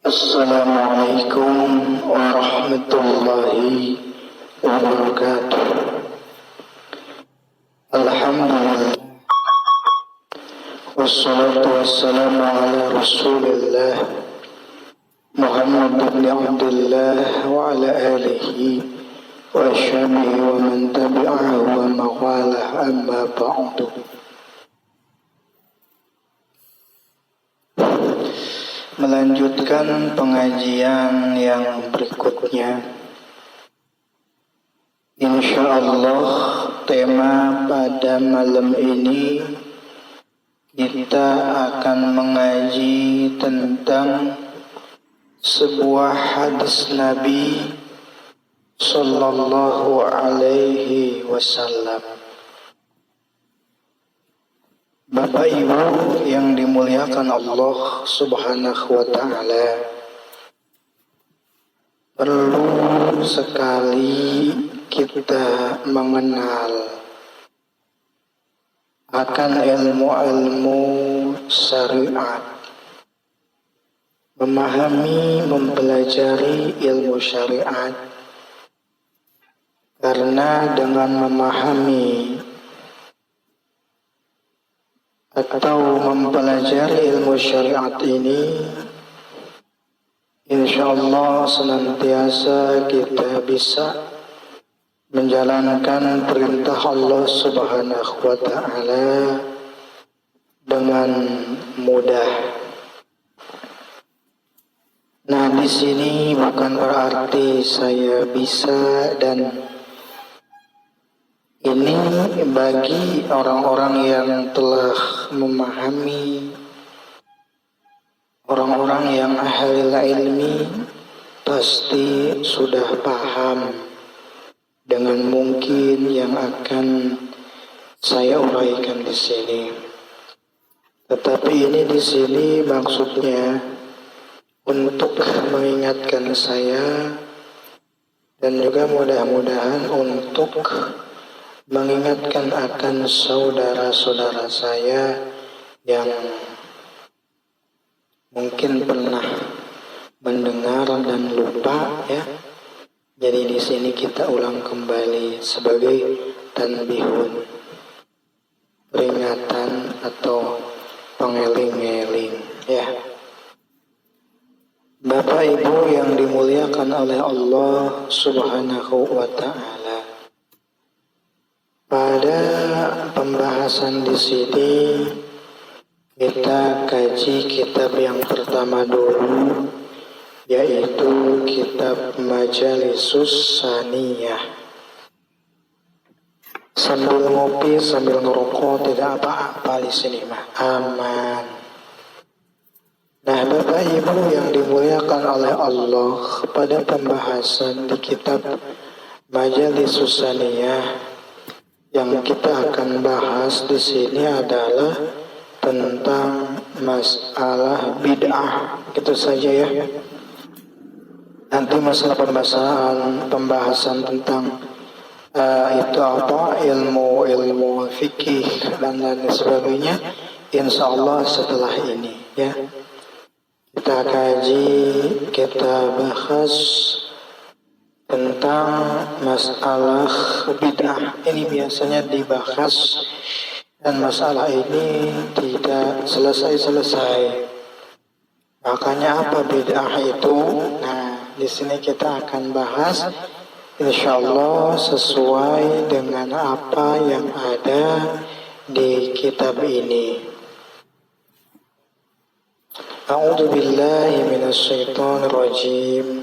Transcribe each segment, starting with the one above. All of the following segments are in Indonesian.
Assalamualaikum warahmatullahi wabarakatuh. Alhamdulillah, wassalatu wassalamu ala rasulillah Muhammad bin Abdullah wa ala alihi wa ashabihi wa man tabi'ahu wa mawalah, amma ba'du. Melanjutkan pengajian yang berikutnya, insyaallah tema pada malam ini kita akan mengaji tentang sebuah hadis Nabi sallallahu alaihi wasallam. Bapak Ibu yang dimuliakan Allah Subhanahu wa ta'ala, perlu sekali kita mengenal akan ilmu-ilmu syariat, memahami, mempelajari ilmu syariat, karena dengan memahami atau mempelajari ilmu syariat ini, insyaallah senantiasa kita bisa menjalankan perintah Allah Subhanahu wa ta'ala dengan mudah. Nah, di sini bukan berarti saya bisa, dan ini bagi orang-orang yang telah memahami, orang-orang yang ahli ilmi pasti sudah paham dengan mungkin yang akan saya uraikan di sini. Tetapi ini di sini maksudnya untuk mengingatkan saya, dan juga mudah-mudahan untuk mengingatkan akan saudara-saudara saya yang mungkin pernah mendengar dan lupa, ya. Jadi di sini kita ulang kembali sebagai tanbihun, peringatan atau pengeling-eling, ya. Bapak Ibu yang dimuliakan oleh Allah Subhanahu wa ta'ala, pada pembahasan di sini kita kaji kitab yang pertama dulu, yaitu kitab Majalisus Saniyah. Sambil ngopi, sambil ngerokok, tidak apa-apa di sini mah, aman. Nah, Bapak Ibu yang dimuliakan oleh Allah, pada pembahasan di kitab Majalisus Saniyah, yang kita akan bahas di sini adalah tentang masalah bid'ah, gitu saja ya. Nanti masalah pembahasan tentang itu apa, ilmu fikih dan lain sebagainya, insya Allah setelah ini, ya. Kita kaji, kita bahas tentang masalah bid'ah. Ini biasanya dibahas, dan masalah ini tidak selesai-selesai. Makanya apa bid'ah itu? Nah, di sini kita akan bahas insyaallah sesuai dengan apa yang ada di kitab ini. A'udzu billahi minasy syaithanir rajim.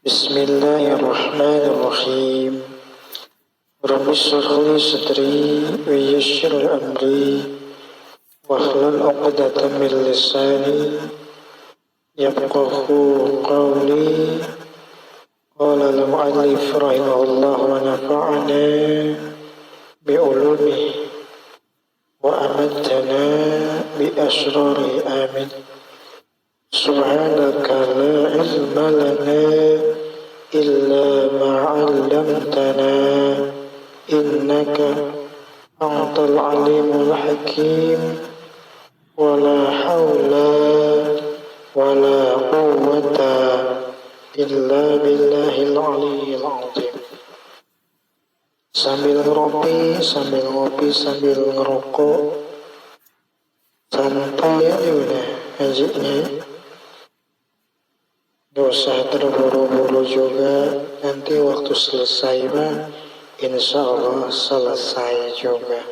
Bismillahirrahmanirrahim. Rabbi shrah li sadri wa yassir li amri wahlul 'uqdatam min lisani yafqahu qawli. Qala al-mu'allif rahimahullah wa nafa'ana bi ulumihi wa amatana bi asrari, amin. Subhanaka la ilma lana illa ma 'allamtana innaka antal alimul hakim. wala haula wala quwwata illa billahil aliyyil azim. Sambil ngopi, sambil ngerokok, santai aja udah ngajinya. Gak usah terburu-buru juga, nanti waktu selesai mah insya Allah selesai juga.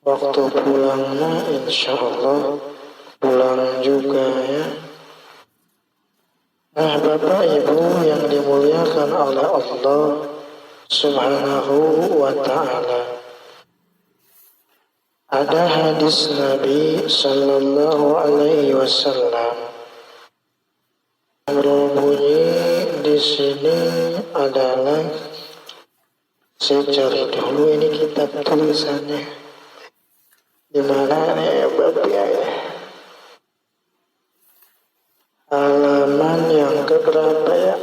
Waktu pulang mah insya Allah pulang juga ya. Nah Bapak Ibu yang dimuliakan oleh Allah Subhanahu wa ta'ala, ada hadis Nabi Sallallahu Alaihi Wasallam berbunyi di sini adalah, saya cari dulu ini kitab tulisannya di mana nih Bapak ya, halaman yang keberapa ya?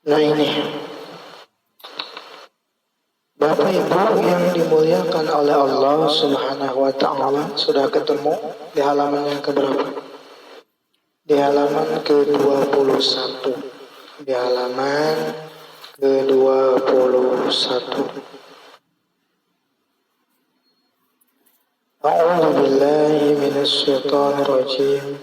Nah ini Bapak Ibu yang dimuliakan oleh Allah Subhanahu wa ta'ala, sudah ketemu di halaman yang keberapa? Di halaman ke-21. Di halaman ke-21. A'udzu billahi minasyaitonir rajim.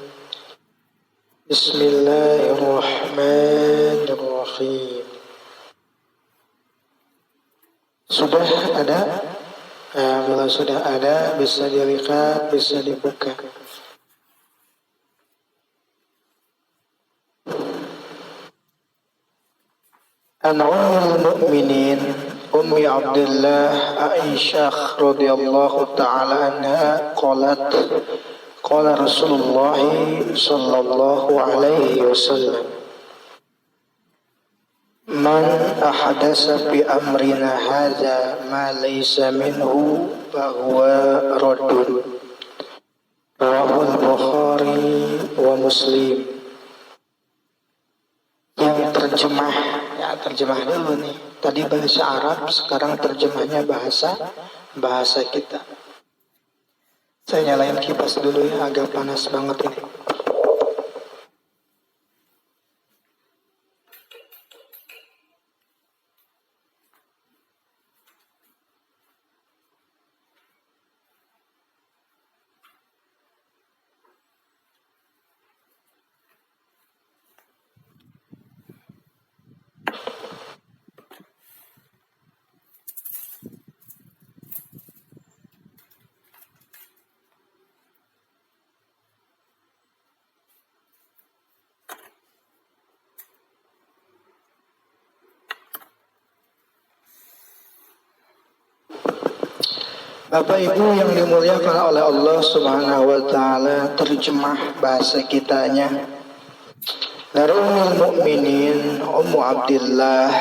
Bismillahirrahmanirrahim. Sudah ada? Kalau sudah ada bisa dilihat, bisa dibuka. An Ummul Mukminin Ummi Abdullah Aisyah radhiyallahu ta'ala anha qalat qala Rasulullah sallallahu alaihi wasallam man ahdasa fi amrina hadza ma laysa minhu fahuwa raddun. Rawahul Bukhari wa Muslim. Yang terjemah dulu nih. Tadi bahasa Arab, sekarang terjemahnya bahasa kita. Saya nyalain kipas dulu ya, agak panas banget ini. Bapak Ibu yang dimuliakan oleh Allah Subhanahu wa ta'ala, terjemah bahasa kitanya dari Ummul Mukminin Ummu Abdullah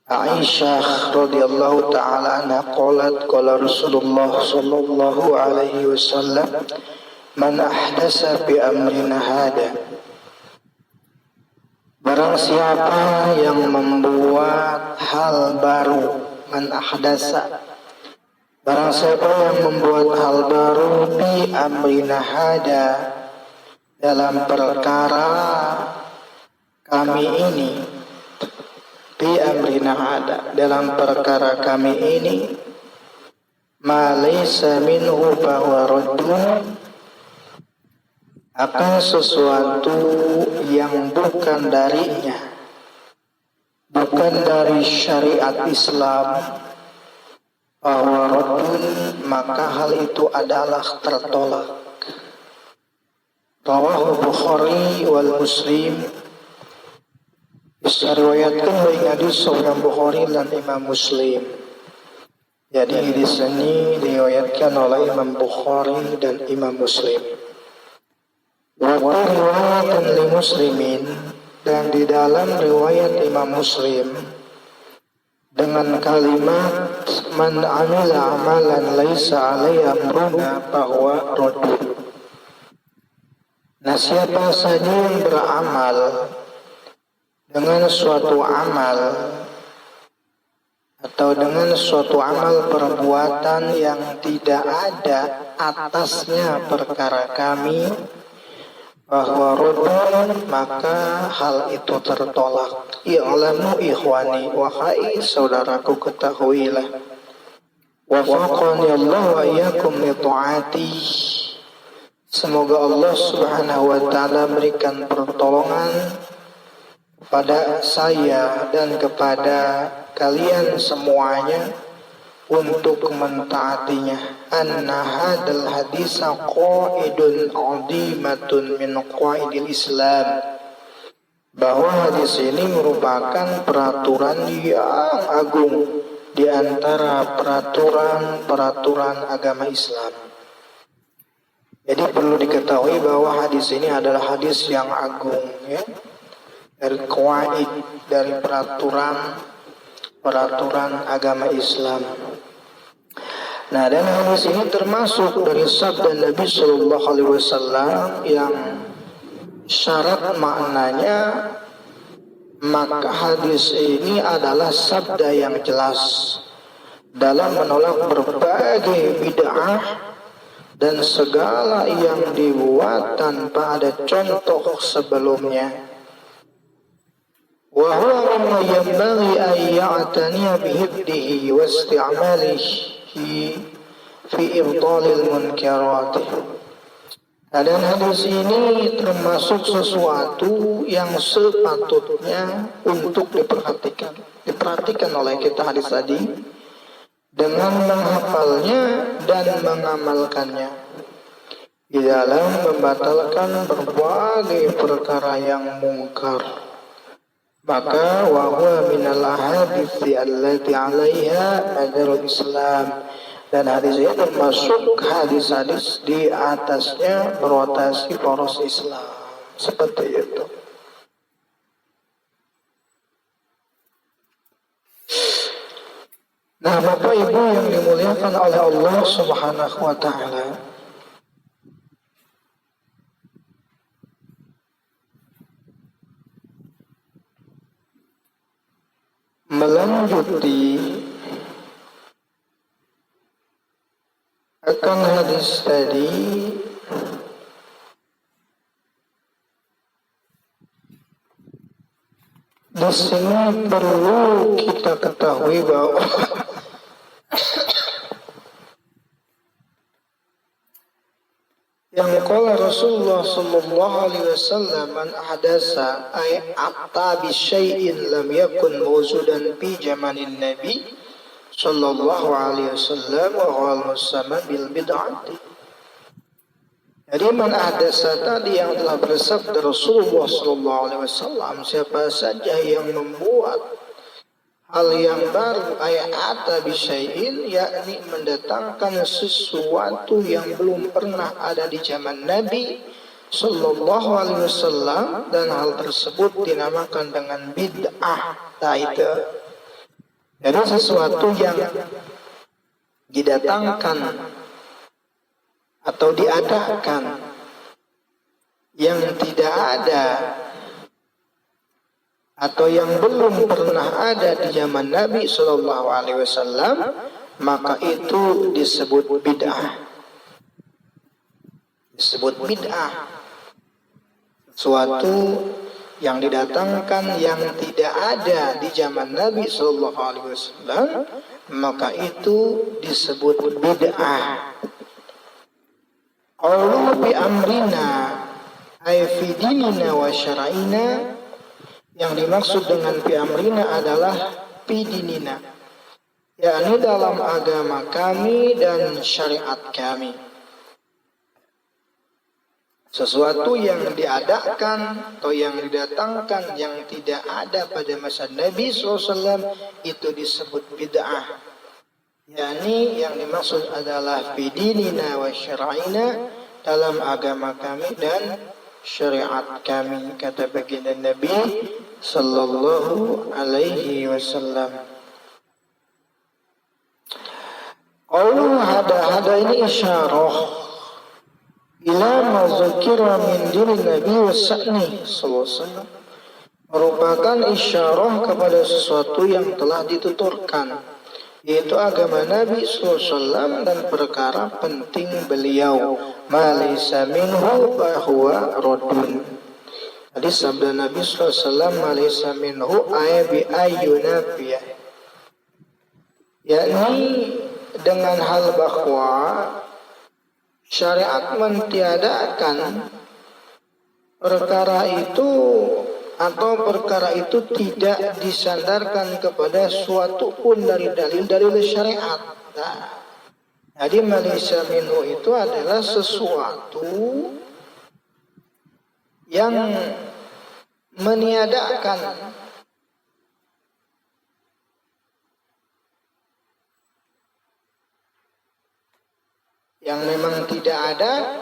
Aisyah radhiyallahu ta'ala anha qalat qala Rasulullah sallallahu alaihi wasallam man ahdasa bi amrina hada, barang siapa yang membuat hal baru, man ahdasa, barang siapa yang membuat hal baru bi amrina hada, dalam perkara kami ini, bi amrina hada, dalam perkara kami ini, ma laysa minhu fahuwa raddun, akan sesuatu yang bukan darinya, bukan dari syariat Islam, raddun, maka hal itu adalah tertolak. Rawahul Bukhari wal Muslim. Bisa riwayatkan oleh hadis Imam Bukhari dan Imam Muslim. Jadi di sini diriwayatkan oleh Imam Bukhari dan Imam Muslim. Wa riwayatan li Muslimin, dan di dalam riwayat Imam Muslim dengan kalimat man amila amalan laisa alaihi amruna fahuwa raddun. Nah, siapa saja yang beramal dengan suatu amal atau dengan suatu amal perbuatan yang tidak ada atasnya perkara kami, bahwa rudun, maka hal itu tertolak. I'lamu ikhwani, wahai saudaraku ketahuilah, wafaqani Allah wa iyyakum li ta'ati. Semoga Allah Subhanahu wa taala berikan pertolongan kepada saya dan kepada kalian semuanya untuk mentaatinya. Anna hadal hadisa qaidun 'azimatun min qaidil Islam. Bahwa hadis ini merupakan peraturan yang agung di antara peraturan-peraturan agama Islam. Jadi perlu diketahui bahwa hadis ini adalah hadis yang agung, ya, dari qaid, dari peraturan agama Islam. Nah, dan hadis ini termasuk dari sabda Nabi Shallallahu Alaihi Wasallam yang syarat maknanya, maka hadis ini adalah sabda yang jelas dalam menolak berbagai bid'ah dan segala yang dibuat tanpa ada contoh sebelumnya. Wa huwa mimma yanbaghi an ya'taniya bihifdihi wa isti'malihi fi ibtalil munkarat. Dan hadis ini termasuk sesuatu yang sepatutnya untuk diperhatikan oleh kita hadis tadi, dengan menghafalnya dan mengamalkannya di dalam membatalkan berbagai perkara yang mungkar. Maka wa huwa minal ahaditsi allati 'alaiha madarul Islam. Dan hadis ini termasuk hadis-hadis di atasnya berotasi poros Islam. Seperti itu. Nah, Bapak Ibu yang dimuliakan oleh Allah Subhanahu wa taala, melanjuti akan hadis tadi, di sini perlu kita ketahui bahwa yang qala Rasulullah sallallahu alaihi wasallam, man ahdasa ay atta bi syai'in lam yakun mawjudan fi zamanin nabi sallallahu alaihi wasallam wa huwa al-musamma bil bid'ati. Jadi man ahdasa tadi yang telah bersabda Rasulullah sallallahu alaihi wasallam, siapa saja yang membuat hal yang baru, ayat ata bisyai'in, yakni mendatangkan sesuatu yang belum pernah ada di zaman Nabi sallallahu alaihi wasallam, dan hal tersebut dinamakan dengan bid'ah. Nah, itu jadi sesuatu yang didatangkan atau diadakan yang tidak ada atau yang belum pernah ada di zaman Nabi Sallallahu Alaihi Wasallam, maka itu disebut bid'ah. Disebut bid'ah. Suatu yang didatangkan yang tidak ada di zaman Nabi Sallallahu Alaihi Wasallam, maka itu disebut bid'ah. Qaulu bi amrina ay fi dinina wa syara'ina. Yang dimaksud dengan fi amrina adalah fi dinina, yakni dalam agama kami dan syariat kami. Sesuatu yang diadakan atau yang didatangkan yang tidak ada pada masa Nabi SAW, itu disebut bid'ah. Yakni yang dimaksud adalah fi dinina wa syara'ina, dalam agama kami dan syariat kami, kata baginda Nabi sallallahu alaihi wasallam. Qaulu hada ini isyarah, ila ma dzukira min dini Nabi wa sa'ni sallallahu alaihi wasallam, merupakan isyarah kepada sesuatu yang telah dituturkan, yaitu agama Nabi SAW dan perkara penting beliau. Ma laysa minhu bahwa radun. Hadis sabda Nabi SAW, ma laysa minhu ay bi ayyunafiyah, yakni dengan hal bahwa syariat mentiadakan perkara itu atau perkara itu tidak disandarkan kepada suatu pun dari dalil-dalil syariat. Nah, jadi malaysia minhu itu adalah sesuatu yang meniadakan yang memang tidak ada,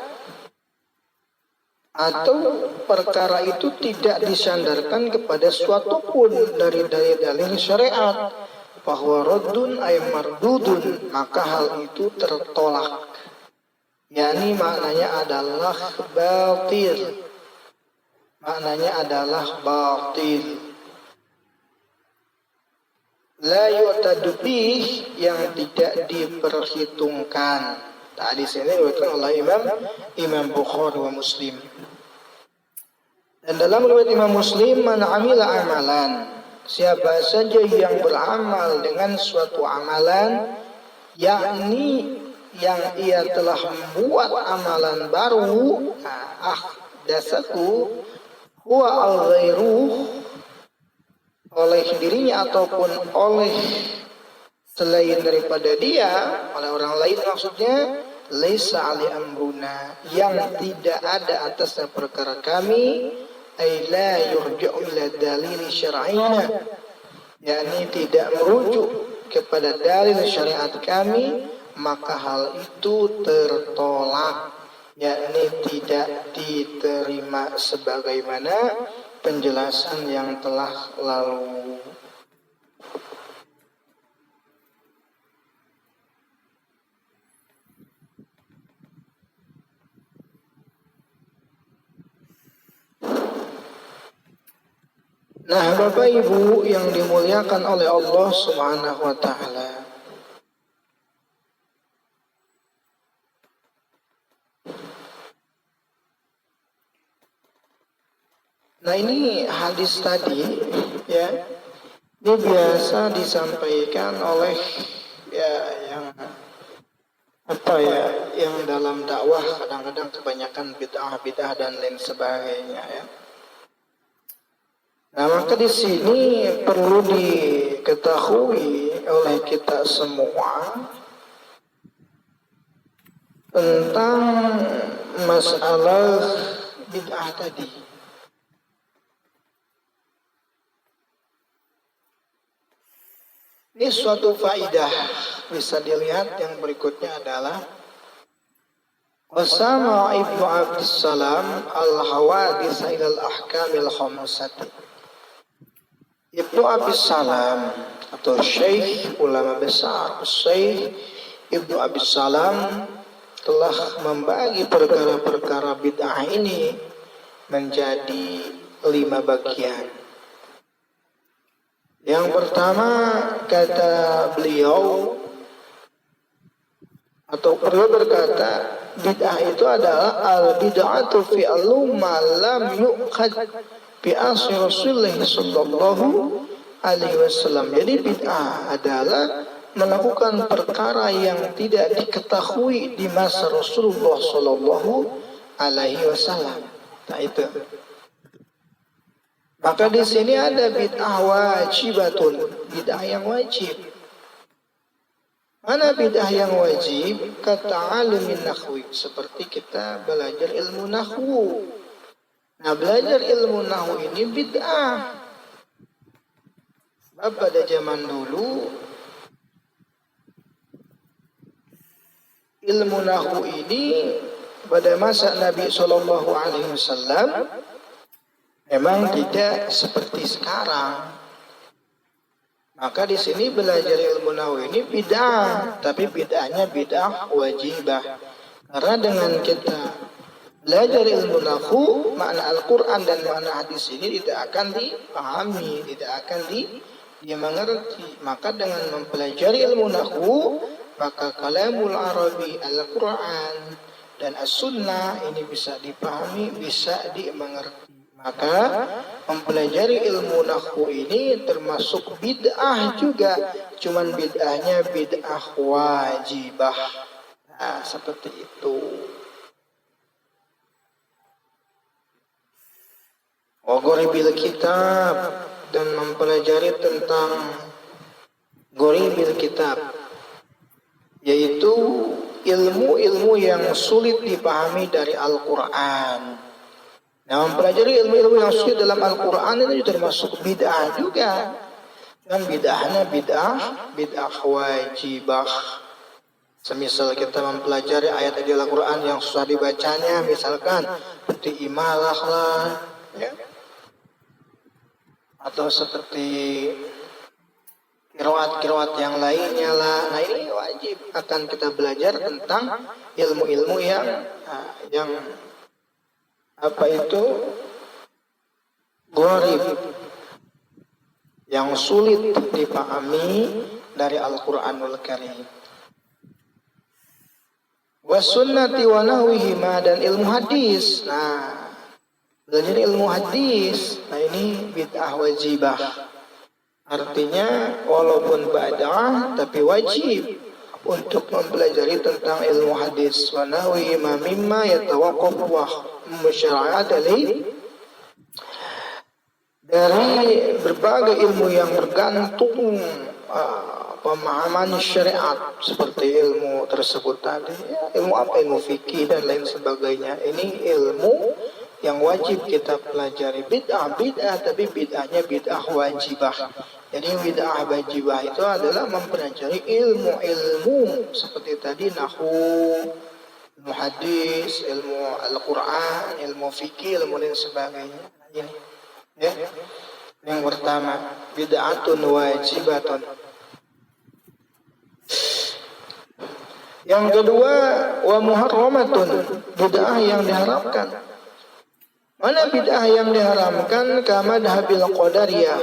atau perkara itu tidak disandarkan kepada suatu pun dari dalil syariat, bahwa raddun ay mardudun, maka hal itu tertolak, yakni maknanya adalah batil, la yu'tadu bih, yang tidak diperhitungkan. Tadi sini diriwayatkan oleh Imam Bukhari wa Muslim. Dan dalam riwayat Imam Muslim, man amila amalan, siapa saja yang beramal dengan suatu amalan, yakni yang ia telah membuat amalan baru, ahdatsahu huwa al-ghairuh, oleh dirinya ataupun oleh selain daripada dia, oleh orang lain maksudnya, laisa ali amruna, yang tidak ada atasnya perkara kami, ay la yurja'u ila dalil syar'ina, yakni tidak merujuk kepada dalil syariat kami, maka hal itu tertolak, yakni tidak diterima sebagaimana penjelasan yang telah lalu. Nah, Bapak Ibu yang dimuliakan oleh Allah Subhanahu wa taala. Nah, ini hadis tadi ya, ini biasa disampaikan oleh yang yang dalam dakwah kadang-kadang kebanyakan bid'ah dan lain sebagainya ya. Nah, maka di sini perlu diketahui oleh kita semua tentang masalah bid'ah tadi. Ini suatu faidah bisa dilihat, yang berikutnya adalah Qasama Ibnu Abdussalam al-hawadits ila al-ahkamil khamsati. Ibnu Abdussalam atau Syekh ulama besar Syekh Ibnu Abdussalam telah membagi perkara-perkara bid'ah ini menjadi 5 bagian. Yang pertama, kata beliau atau beliau berkata, bid'ah itu adalah al-bid'atu fi ma lam yu'khad bi asri Rasulullah sallallahu alaihi wasallam. Jadi bid'ah adalah melakukan perkara yang tidak diketahui di masa Rasulullah sallallahu alaihi wasallam. Nah, itu. Maka di sini ada bid'ah wajibatun, bid'ah yang wajib. Mana bid'ah yang wajib? Kata'alumin nahwi, seperti kita belajar ilmu nahwu. Nah, belajar ilmu nahwu ini bid'ah. Sebab pada zaman dulu ilmu nahwu ini pada masa Nabi Shallallahu Alaihi Wasallam memang tidak seperti sekarang. Maka di sini belajar ilmu nahwu ini bid'ah, tapi bid'ahnya bid'ah wajibah. Karena dengan kita belajar ilmu nahwu, makna Al-Quran dan makna hadis ini tidak akan dipahami, tidak akan dia mengerti. Maka dengan mempelajari ilmu nahwu, maka kalamul Arabi, Al-Quran dan As-Sunnah ini bisa dipahami, bisa dimengerti. Maka mempelajari ilmu nahwu ini termasuk bid'ah juga, cuman bid'ahnya bid'ah wajibah. Nah, seperti itu. Ghoribil kitab, dan mempelajari tentang ghoribil kitab, yaitu ilmu-ilmu yang sulit dipahami dari Al-Quran. Nah, mempelajari ilmu-ilmu yang sulit dalam Al-Quran ini termasuk bid'ah juga. Dan bid'ahnya bid'ah wajibah. Semisal kita mempelajari ayat di Al-Quran yang susah dibacanya, misalkan seperti imalah lah, ya, atau seperti kiroat yang lainnya lah. Nah, ini wajib akan kita belajar tentang ilmu-ilmu yang apa itu gharib, yang sulit dipahami dari Al-Quranul Karim. Wasunnati wa nahwihima, dan ilmu hadis. Nah, belajar ilmu hadis, nah ini bid'ah wajibah. Artinya walaupun bid'ah tapi wajib untuk mempelajari tentang ilmu hadis. Wa nahwihima mimma yatawaqqaf wa musyara'at dari berbagai ilmu yang bergantung pemahaman syariat, seperti ilmu tersebut tadi, ilmu apa, ilmu fikih dan lain sebagainya. Ini ilmu yang wajib kita pelajari. Bid'ah tapi bid'ahnya bid'ah wajibah. Jadi bid'ah wajibah itu adalah mempelajari ilmu-ilmu seperti tadi nahwu, ilmu hadis, ilmu Al-Quran, ilmu fikih, ilmu dan sebagainya. Ini ya, yang pertama bid'atun wajibatun. Yang kedua wa muharramatun, bid'ah yang diharamkan. Mana bid'ah yang diharamkan? Kama madhabil qadariyah,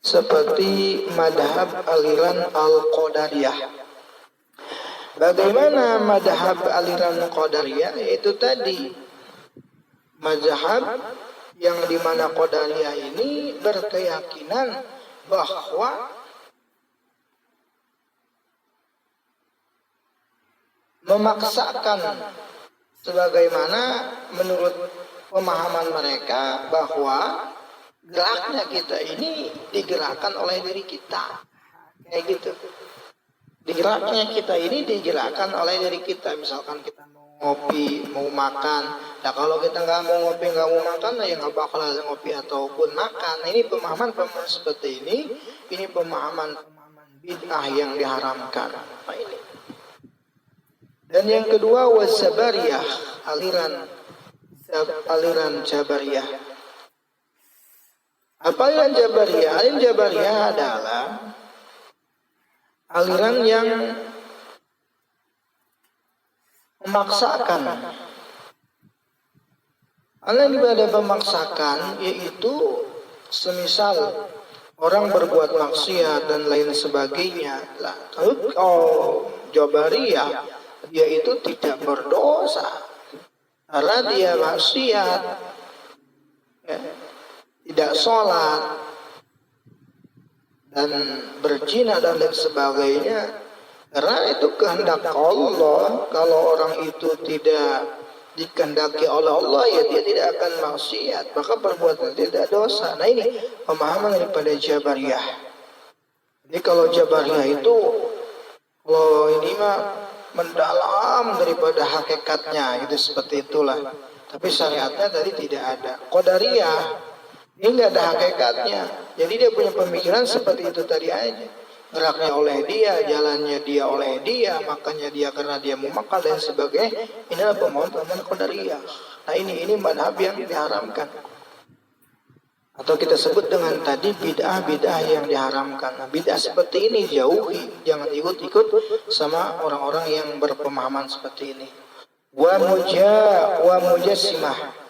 seperti madhab aliran al-qadariyah. Bagaimana madhab aliran qadariyah? Yaitu tadi madhab yang dimana qadariyah ini berkeyakinan bahwa memaksakan, sebagaimana menurut pemahaman mereka bahwa geraknya kita ini digerakkan oleh diri kita, kayak gitu. Digeraknya kita ini digerakkan oleh diri kita. Misalkan kita mau ngopi, mau makan. Nah, kalau kita nggak mau ngopi, nggak mau makan, nah ya nggak bakal ada ngopi ataupun makan. Nah, ini pemahaman seperti ini pemahaman bid'ah yang diharamkan. Nah, ini. Dan yang kedua wasabariyah, aliran Jabariyah. Apa aliran Jabariyah? Aliran Jabariyah adalah aliran yang memaksakan. Aliran ibadah memaksakan, yaitu semisal orang berbuat maksiat dan lain sebagainya. Kalau Jabariyah, dia itu tidak berdosa karena dia maksiat, ya, tidak sholat dan berzina dan lain sebagainya, karena itu kehendak Allah. Kalau orang itu tidak dikehendaki oleh Allah, ya dia tidak akan maksiat, maka perbuatan tidak dosa. Nah, ini pemahaman daripada Jabariyah. Jadi kalau Jabariyah itu, kalau ini mah mendalam daripada hakikatnya, gitu, seperti itulah. Tapi syariatnya tadi tidak ada. Qadariyah ini nggak ada hakikatnya. Jadi dia punya pemikiran seperti itu tadi aja. Geraknya oleh dia, jalannya dia oleh dia, makanya dia karena dia mau makan dan sebagainya. Inilah pemahaman Qadariyah. Nah, ini madhab yang diharamkan. Atau kita sebut dengan tadi bid'ah yang diharamkan. Nah, bid'ah seperti ini jauhi, jangan ikut-ikut sama orang-orang yang berpemahaman seperti ini. wa mujassimah.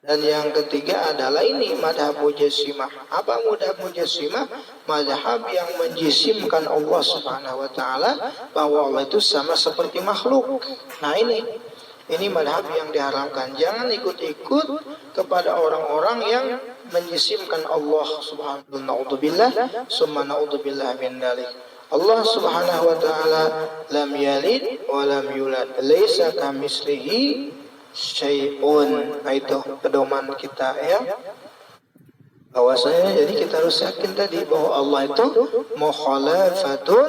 Dan yang ketiga adalah ini madhab mujassimah. Apa madhab mujassimah? Madhab yang menjisimkan Allah Subhanahu wa taala bahwa Allah itu sama seperti makhluk. Nah, ini madhab yang diharamkan. Jangan ikut-ikut kepada orang-orang yang menjisimkan Allah Subhanahu wa taala. Naudzubillah, summa naudzubillah min dzalik. Allah Subhanahu wa taala lam yalid wa lam yulad, laisa kamitslihi syai'un. Itu pedoman kita ya. Bahwasanya jadi kita harus yakin tadi bahwa Allah itu mukhalafatun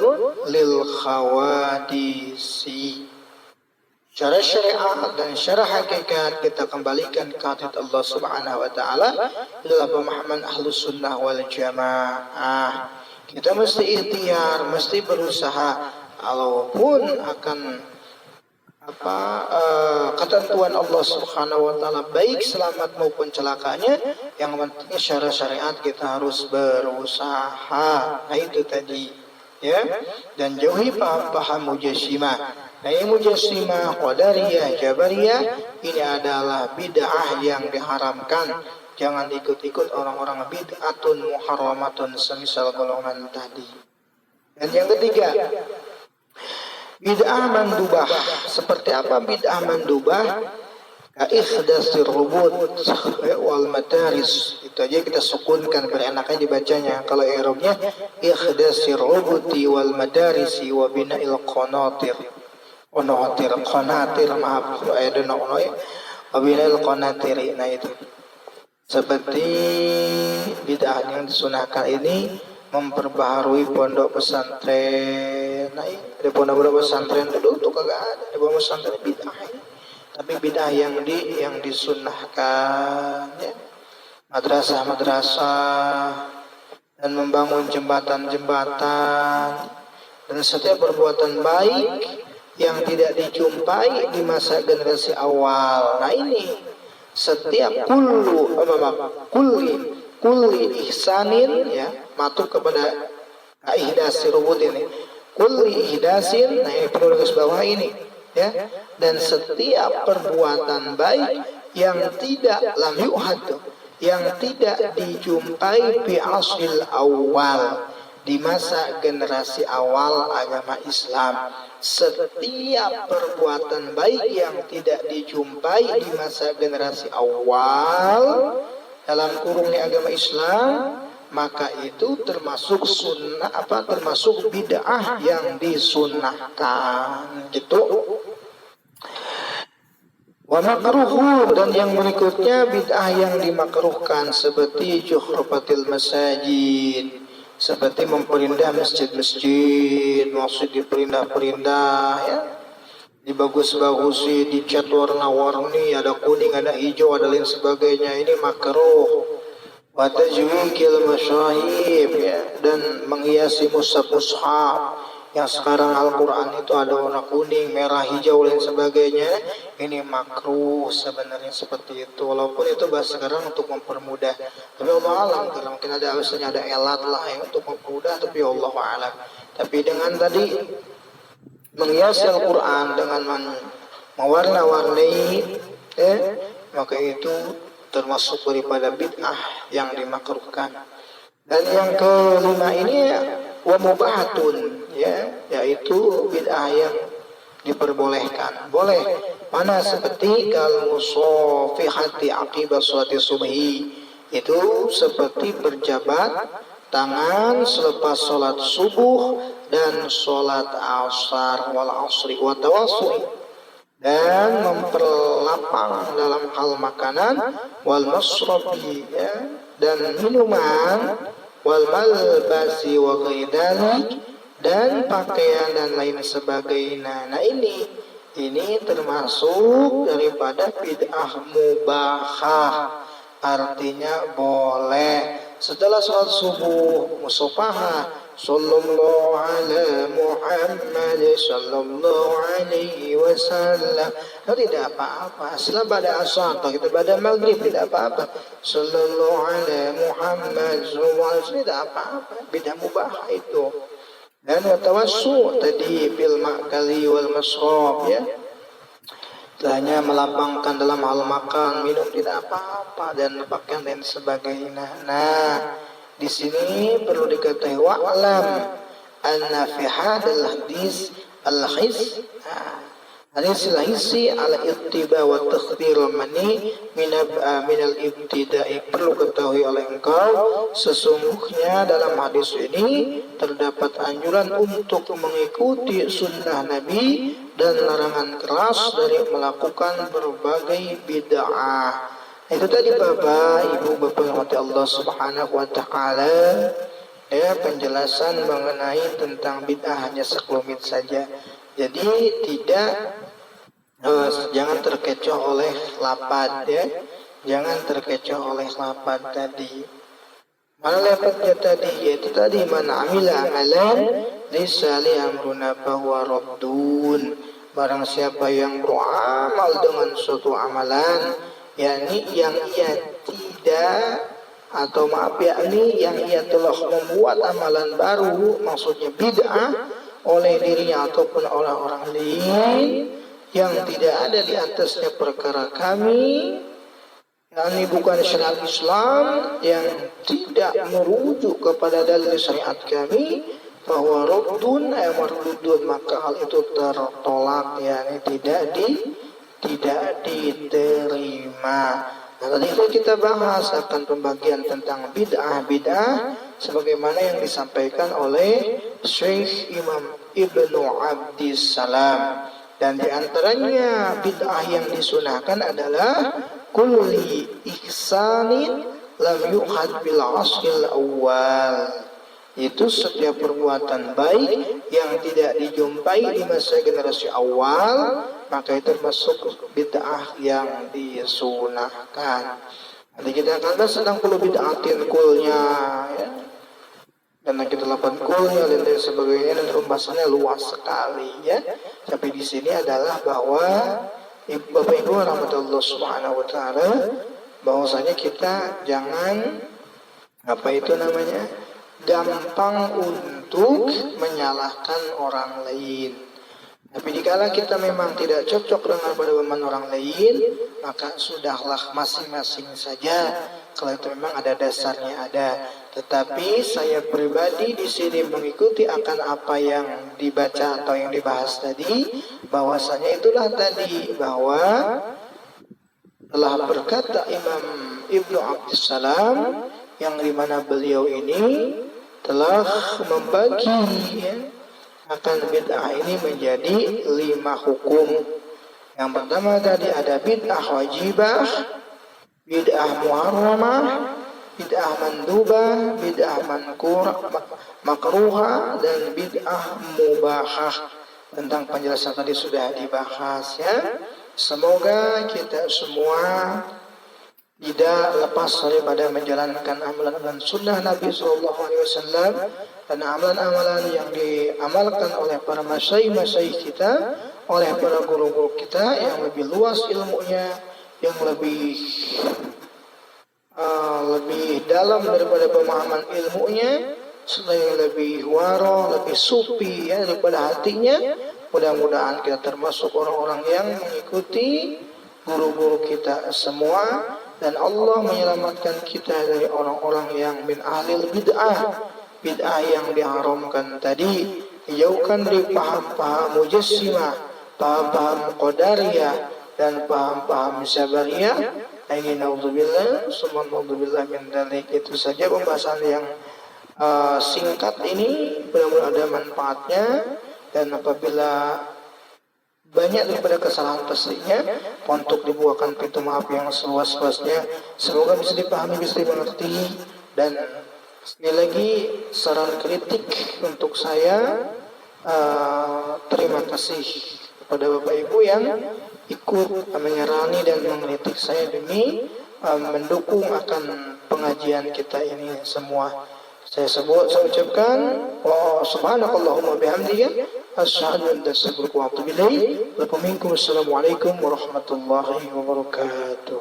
lil khawadisi. Secara syariat dan secara hakikat kita kembalikan ke hati Allah Subhanahu wa taala adalah pemahaman Ahlus Sunnah wal Jamaah. Kita mesti ikhtiar, mesti berusaha walaupun akan ketentuan Allah Subhanahu wa taala baik selamat maupun celakanya, yang penting secara syariat kita harus berusaha. Nah, itu tadi ya. Dan jauhi paham-paham mujassimah. Nah, yang mujassimah, qadariyah, jabariyah ini adalah bid'ah yang diharamkan. Jangan ikut-ikut orang-orang bid'atun muharramatun semisal golongan tadi. Dan yang ketiga, bid'ah mandubah. Seperti apa bid'ah mandubah? Ihdatsir rubut wal madaris. Itu aja kita sukunkan berenaknya dibacanya. Kalau i'rabnya ihdatsir rubuti wal madarisi wa bina'il qanatir. Qanatir maaf ayatuna wa bina'il qanatir. Nah, itu seperti bid'ah yang disunahkan ini memperbaharui pondok pesantren. Nah, ada pondok pesantren dulu tuh kagak ada. Di pondok pesantren bid'ah ini. Tapi bid'ah yang disunahkan ya. Madrasah dan membangun jembatan-jembatan dan setiap perbuatan baik yang tidak dijumpai di masa generasi awal. Nah, ini setiap kulli ihsanin ya, matuk kepada ihdasi rubut ini. Kulli ihdasin, nah ini perlu garis bawah ini ya. Dan setiap perbuatan baik yang tidak lam yuhad, yang tidak dijumpai fi asril awal, di masa generasi awal agama Islam. Setiap perbuatan baik yang tidak dijumpai di masa generasi awal dalam kurungnya agama Islam, maka itu termasuk sunnah termasuk bid'ah yang disunnahkan gitu. Wa makruhun, dan yang berikutnya bid'ah yang dimakruhkan seperti juhrafatil masajid, seperti memperindah masjid-masjid, maksud diperindah-perindah ya, dibagus-bagusi, dicat warna-warni, ada kuning, ada hijau, ada lain sebagainya. Ini makruh. Wa tajwikil masyahib ya, dan menghiasi mushaf-mushaf yang sekarang Al-Quran itu ada warna kuning, merah, hijau, lain sebagainya. Ini makruh sebenarnya seperti itu, walaupun itu bahasa sekarang untuk mempermudah. Tapi Allah alam, kalau mungkin ada alasannya, ada elat lah yang untuk mempermudah, tapi Allah alam. Tapi dengan tadi menghiasi Al-Quran dengan mewarna-warni maka itu termasuk daripada bid'ah yang dimakruhkan. Dan yang kelima ini wa mubahatun ya, yaitu bid'ah yang diperbolehkan. Boleh. Mana seperti kal musafihati aqibah sholati subhi, itu seperti berjabat tangan selepas sholat subuh dan sholat asar wal asri wa tawassu'i, dan memperlapang dalam hal makanan wal masrabi ya, dan minuman wal malbasi wa ghaidalik, dan pakaian dan lain sebagainya. Nah, ini termasuk daripada bid'ah mubahah, artinya boleh. Setelah sholat subuh musafahah, sallallahu ala Muhammad sallallahu alaihi wasallam, tidak apa-apa. Setelah pada asar atau kita pada maghrib tidak apa-apa, sallallahu ala Muhammad sallallahu alaihi wasallam, tidak apa-apa. Bid'ah mubahah itu. Dan tawassu tadi bil ma'kali wal masrab ya, hanya melapangkan dalam hal makan, minum tidak apa-apa dan pakaian dan sebagainya. Nah, di sini perlu diketahui wa'lam anna fi hadal hadis al-his hadis al-hisi ala ittiba wa takhdir mani min al-ibtida'i. Perlu ketahui oleh engkau sesungguhnya dalam hadis ini terdapat anjuran untuk mengikuti sunnah Nabi dan larangan keras dari melakukan berbagai bid'ah. Itu tadi Bapak Ibu Bapak Allah Subhanahu wa taala, ya, penjelasan mengenai tentang bid'ah hanya sekelumit saja. Jadi jangan terkecoh oleh lapad, ya. Jangan terkecoh oleh lapad tadi. Mana lapatnya tadi? Yaitu tadi man amila amalan laysa li amruna fahuwa raddun. Barang siapa yang beramal dengan suatu amalan, yakni yang ia tidak atau maaf yakni yang ia telah membuat amalan baru, maksudnya bid'ah oleh dirinya ataupun oleh orang lain yang tidak ada di atasnya perkara kami, yakni bukan syariat Islam, yang tidak merujuk kepada dalil syariat kami, bahwa raddun ay mardudun, maka hal itu tertolak, yakni tidak diterima. Nah, tadi itu kita bahas akan pembagian tentang bid'ah sebagaimana yang disampaikan oleh Syekh Imam Ibnu Abdissalam. Dan di antaranya bid'ah yang disunahkan adalah kulli ihsanin lam yuhad bil asril awal. Itu setiap perbuatan baik yang tidak dijumpai di masa generasi awal, maka itu termasuk bid'ah yang disunahkan. Nanti kita akan bahas tentang kullu bid'atin kulnya, ya. Dan kita lakukan kulnya dan lain sebagainya, dan pembahasannya luas sekali, ya. Tapi di sini adalah bahwa Bapak Ibu rahmatullah subhanahu wa ta'ala, bahwasanya kita jangan gampang untuk menyalahkan orang lain. Tapi dikala kita memang tidak cocok dengan pemahaman orang lain, maka sudahlah masing-masing saja. Kalau itu memang ada dasarnya ada. Tetapi saya pribadi di sini mengikuti akan apa yang dibaca atau yang dibahas tadi, bahwasanya itulah tadi bahwa telah berkata Imam Ibnu Abdissalam, yang dimana beliau ini telah membagi, ya, akan bid'ah ini menjadi 5 hukum. Yang pertama tadi ada bid'ah wajibah, bid'ah muharramah, bid'ah mandubah, bid'ah makruhah, dan bid'ah mubahah. Tentang penjelasan tadi sudah dibahas, ya. Semoga kita semua tidak lepas daripada menjalankan amalan-amalan sunnah Nabi SAW dan amalan-amalan yang diamalkan oleh para masyayikh kita, oleh para guru-guru kita yang lebih luas ilmunya, yang lebih dalam daripada pemahaman ilmunya, selain lebih waro, lebih sufi, ya, daripada hatinya. Mudah-mudahan kita termasuk orang-orang yang mengikuti guru-guru kita semua, dan Allah menyelamatkan kita dari orang-orang yang min ahlil bid'ah yang diharamkan tadi, dijauhkan dari paham-paham mujassimah, paham-paham qadariyah, dan paham-paham sabariyah. Ini naudzubillah, summa naudzubillah min dzalik. Itu saja pembahasan yang singkat ini, mudah-mudahan ada manfaatnya, dan apabila banyak daripada kesalahan pastinya, untuk dibukakan pintu maaf yang seluas-luasnya. Semoga bisa dipahami, bisa dimengerti. Dan sekali lagi saran kritik untuk saya, terima kasih kepada Bapak Ibu yang ikut menyerani dan mengkritik saya demi mendukung akan pengajian kita ini semua. Saya ucapkan subhanakallahumma bihamdika asyhadu an la ilaha illa anta astaghfiruka wa atubu ilaik. Assalamualaikum warahmatullahi wabarakatuh.